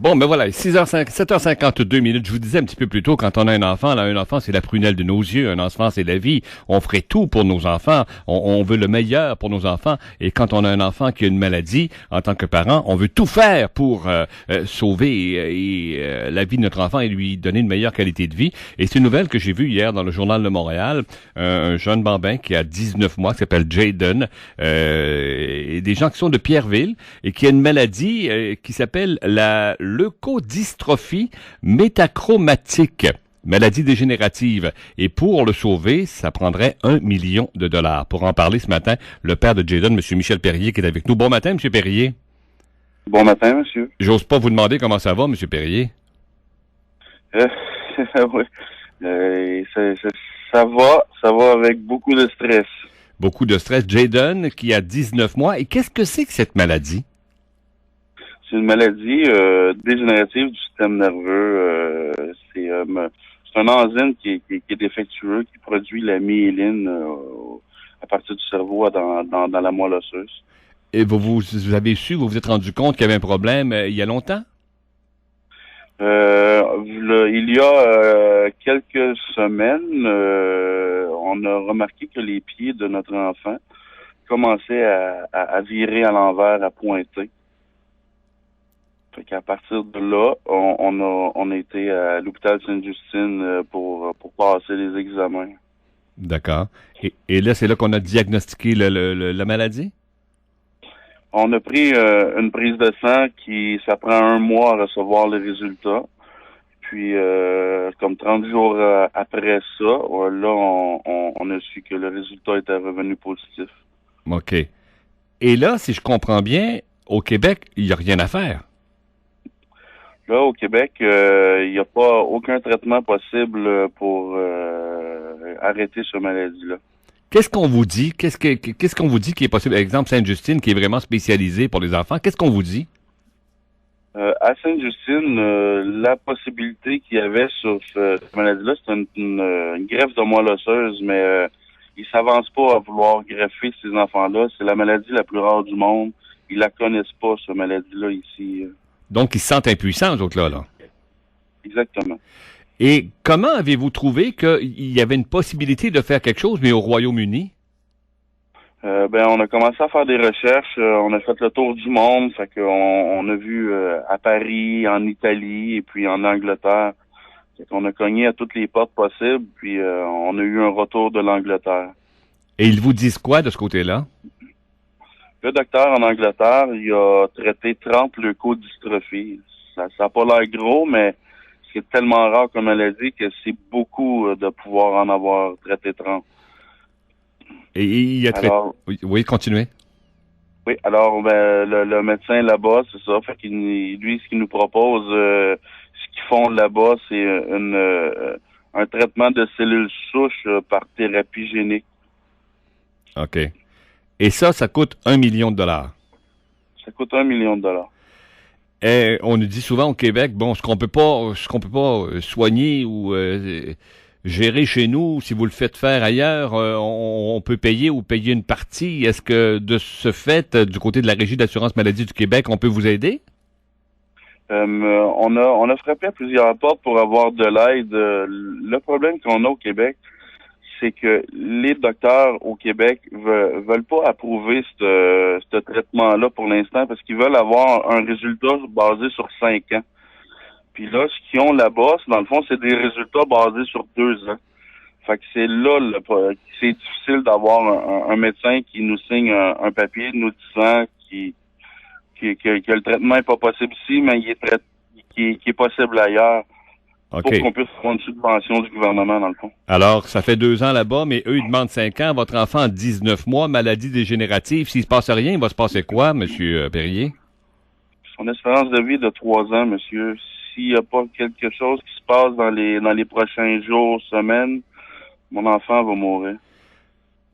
Bon, ben voilà, 7h52 minutes. Je vous disais un petit peu plus tôt, quand on a un enfant, c'est la prunelle de nos yeux. Un enfant, c'est la vie. On ferait tout pour nos enfants. On veut le meilleur pour nos enfants. Et quand on a un enfant qui a une maladie, en tant que parent, on veut tout faire pour sauver la vie de notre enfant et lui donner une meilleure qualité de vie. Et c'est une nouvelle que j'ai vue hier dans le Journal de Montréal. Un jeune bambin qui a 19 mois, qui s'appelle Jayden, et des gens qui sont de Pierreville et qui a une maladie qui s'appelle la leucodystrophie métachromatique, maladie dégénérative. Et pour le sauver, ça prendrait $1 million. Pour en parler ce matin, le père de Jayden, M. Michel Perrier, qui est avec nous. Bon matin, M. Perrier. Bon matin, monsieur. J'ose pas vous demander comment ça va, M. Perrier. Oui. Ça va avec beaucoup de stress. Beaucoup de stress. Jayden, qui a 19 mois. Et qu'est-ce que c'est que cette maladie? C'est une maladie dégénérative du système nerveux. C'est un enzyme qui est défectueux, qui produit la myéline à partir du cerveau dans la moelle osseuse. Et vous avez vous vous êtes rendu compte qu'il y avait un problème il y a longtemps? Il y a quelques semaines, on a remarqué que les pieds de notre enfant commençaient à virer à l'envers, à pointer. Fait qu'à partir de là, on a été à l'hôpital Sainte-Justine pour passer les examens. D'accord. Et là, c'est là qu'on a diagnostiqué la maladie? On a pris une prise de sang ça prend 1 mois à recevoir les résultats. Puis, comme 30 jours après ça, là, on a su que le résultat était revenu positif. OK. Et là, si je comprends bien, au Québec, il n'y a rien à faire. Là, au Québec, il n'y a pas aucun traitement possible pour arrêter cette maladie-là. Qu'est-ce qu'on vous dit? Qu'est-ce qu'on vous dit qui est possible? Exemple, Sainte-Justine, qui est vraiment spécialisée pour les enfants. Qu'est-ce qu'on vous dit? À Sainte-Justine, la possibilité qu'il y avait sur cette maladie-là, c'est une greffe de moelle osseuse, mais ils s'avancent pas à vouloir greffer ces enfants-là. C'est la maladie la plus rare du monde. Ils la connaissent pas, cette maladie-là, ici. Donc, ils se sentent impuissants, eux autres là. Exactement. Et comment avez-vous trouvé qu'il y avait une possibilité de faire quelque chose, mais au Royaume-Uni? On a commencé à faire des recherches. On a fait le tour du monde. Fait qu'on a vu à Paris, en Italie et puis en Angleterre. Fait qu'on a cogné à toutes les portes possibles. Puis on a eu un retour de l'Angleterre. Et ils vous disent quoi de ce côté-là? Le docteur en Angleterre, il a traité 30 leucodystrophies. Ça n'a pas l'air gros, mais c'est tellement rare comme maladie que c'est beaucoup de pouvoir en avoir traité 30. Et il a traité... Oui, continuez. Oui, alors le médecin là-bas, c'est ça. Fait qu'il lui, ce qu'il nous propose, ce qu'ils font là-bas, c'est un traitement de cellules souches par thérapie génique. OK. Et ça coûte $1 million. Ça coûte $1 million. Et on nous dit souvent au Québec, bon, ce qu'on peut pas soigner ou gérer chez nous, si vous le faites faire ailleurs, on peut payer ou payer une partie. Est-ce que de ce fait, du côté de la Régie d'assurance maladie du Québec, on peut vous aider? On a frappé à plusieurs portes pour avoir de l'aide. Le problème qu'on a au Québec, c'est que les docteurs au Québec veulent pas approuver ce traitement-là pour l'instant parce qu'ils veulent avoir un résultat basé sur 5 ans. Puis là, ce qu'ils ont là-bas, dans le fond, c'est des résultats basés sur 2 ans. Fait que c'est là que c'est difficile d'avoir un médecin qui nous signe un papier nous disant que le traitement est pas possible ici, mais qui est possible ailleurs. Okay. Pour qu'on puisse avoir une subvention du gouvernement, dans le fond. Alors, ça fait 2 ans là-bas, mais eux, ils demandent 5 ans. Votre enfant a 19 mois, maladie dégénérative. S'il se passe rien, il va se passer quoi, M. Perrier? Son espérance de vie est de 3 ans, monsieur. S'il n'y a pas quelque chose qui se passe dans les prochains jours, semaines, mon enfant va mourir.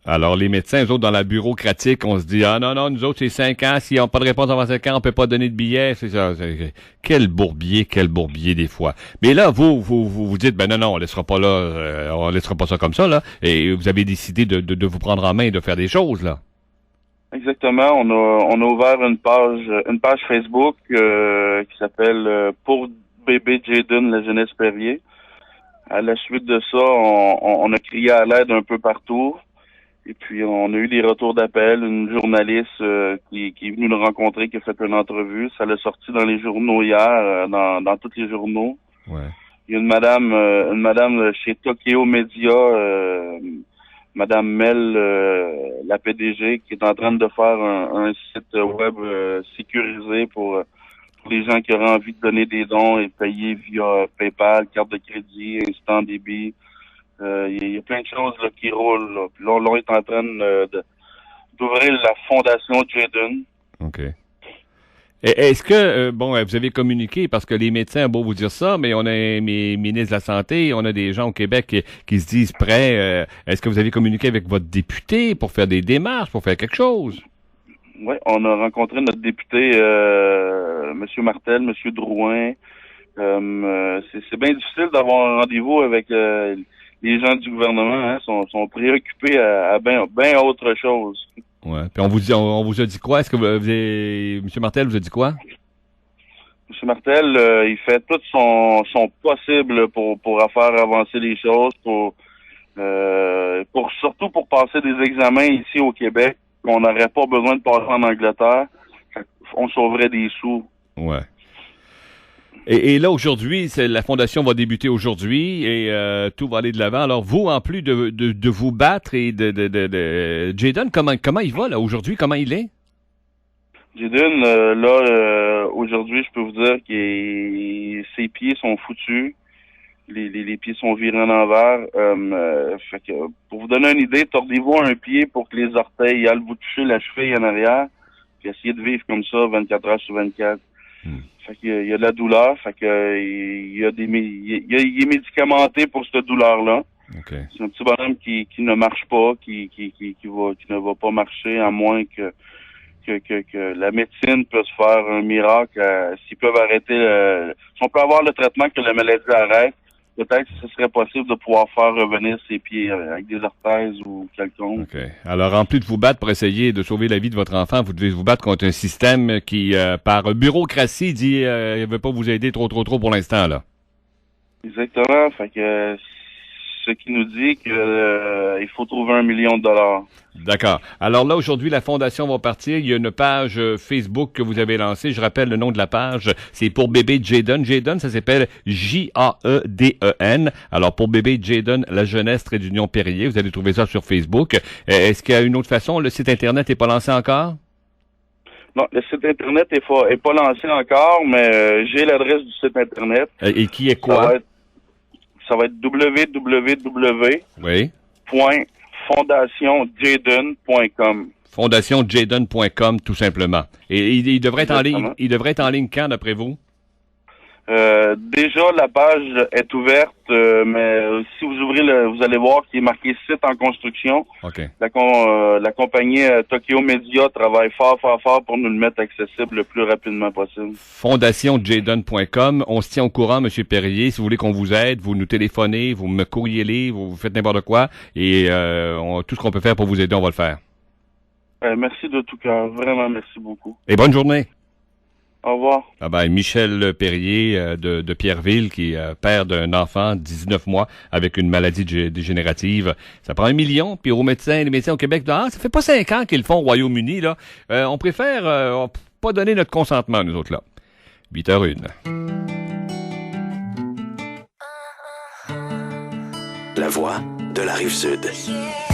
Alors, les médecins, eux autres, dans la bureaucratique, on se dit, ah non, nous autres, c'est 5 ans. S'ils n'ont pas de réponse avant 5 ans, on peut pas donner de billets. C'est ça. Quel bourbier des fois. Mais là, vous dites, ben non, on laissera pas ça comme ça, là. Et vous avez décidé de vous prendre en main et de faire des choses, là. Exactement. On a ouvert une page Facebook qui s'appelle Pour bébé Jayden, la jeunesse Perrier. À la suite de ça, on a crié à l'aide un peu partout. Et puis, on a eu des retours d'appel. Une journaliste qui est venue nous rencontrer, qui a fait une entrevue. Ça l'a sorti dans les journaux hier, dans tous les journaux. Ouais. Il y a une madame chez Tokyo Media, Madame Mel, la PDG, qui est en train de faire un site web sécurisé pour les gens qui auraient envie de donner des dons et payer via PayPal, carte de crédit, instant débit. Il y a plein de choses là, qui roulent. Là. Puis là, on est en train d'ouvrir la fondation Jayden. OK. Est-ce que, vous avez communiqué, parce que les médecins ont beau vous dire ça, mais on a un ministre de la Santé, on a des gens au Québec qui se disent prêts. Est-ce que vous avez communiqué avec votre député pour faire des démarches, pour faire quelque chose? Oui, on a rencontré notre député, M. Martel, M. Drouin. C'est bien difficile d'avoir un rendez-vous avec les gens du gouvernement. Hein, sont préoccupés à bien autre chose. Ouais. Puis on vous a dit quoi? Est-ce que M. Martel vous a dit quoi? M. Martel, il fait tout son possible pour faire avancer les choses, surtout pour passer des examens ici au Québec, qu'on n'aurait pas besoin de passer en Angleterre. On sauverait des sous. Ouais. Et là, aujourd'hui, la fondation va débuter aujourd'hui et tout va aller de l'avant. Alors, vous, en plus de vous battre et de Jayden, comment il va, là, aujourd'hui? Comment il est? Jayden, aujourd'hui, je peux vous dire que ses pieds sont foutus. Les pieds sont virés en envers. Fait que, pour vous donner une idée, tordez-vous un pied pour que les orteils aillent vous toucher la cheville en arrière, puis essayez de vivre comme ça 24 heures sur 24. Fait qu'il y a de la douleur, fait que il est médicamenté pour cette douleur-là. Okay. C'est un petit bonhomme qui ne marche pas, qui ne va pas marcher à moins que la médecine peut se faire un miracle. S'ils peuvent arrêter si on peut avoir le traitement que la maladie arrête, peut-être que ce serait possible de pouvoir faire revenir ses pieds avec des orthèses ou quelconque. OK. Alors, en plus de vous battre pour essayer de sauver la vie de votre enfant, vous devez vous battre contre un système qui, par bureaucratie, dit ne veut pas vous aider trop pour l'instant, là. Exactement. Fait que ce qui nous dit que il faut trouver $1 million. D'accord. Alors là, aujourd'hui, la Fondation va partir. Il y a une page Facebook que vous avez lancée. Je rappelle le nom de la page. C'est pour bébé Jayden. Jayden, ça s'appelle Jaeden. Alors, pour bébé Jayden, la jeunesse _Union Perrier. Vous allez trouver ça sur Facebook. Est-ce qu'il y a une autre façon? Le site Internet n'est pas lancé encore? Non, le site Internet est pas lancé encore, mais j'ai l'adresse du site Internet. Et qui est quoi? Ça va être www.fondationjayden.com. FondationJayden.com, tout simplement. Et il devrait être en ligne. Il devrait être en ligne quand, d'après vous? Déjà, la page est ouverte, mais si vous ouvrez vous allez voir qu'il est marqué site en construction. Okay. La compagnie Tokyo Media travaille fort pour nous le mettre accessible le plus rapidement possible. FondationJayden.com. On se tient au courant, M. Perrier. Si vous voulez qu'on vous aide, vous nous téléphonez, vous me courrielez, vous faites n'importe quoi. Et tout ce qu'on peut faire pour vous aider, on va le faire. Merci de tout cœur. Vraiment, merci beaucoup. Et bonne journée. Au revoir. Ah ben, Michel Perrier de Pierreville, qui est père d'un enfant de 19 mois avec une maladie dégénérative. Ça prend $1 million, puis les médecins au Québec, ça fait pas 5 ans qu'ils le font au Royaume-Uni, là. On préfère pas donner notre consentement, nous autres, là. 8h01. La voix de la Rive-Sud.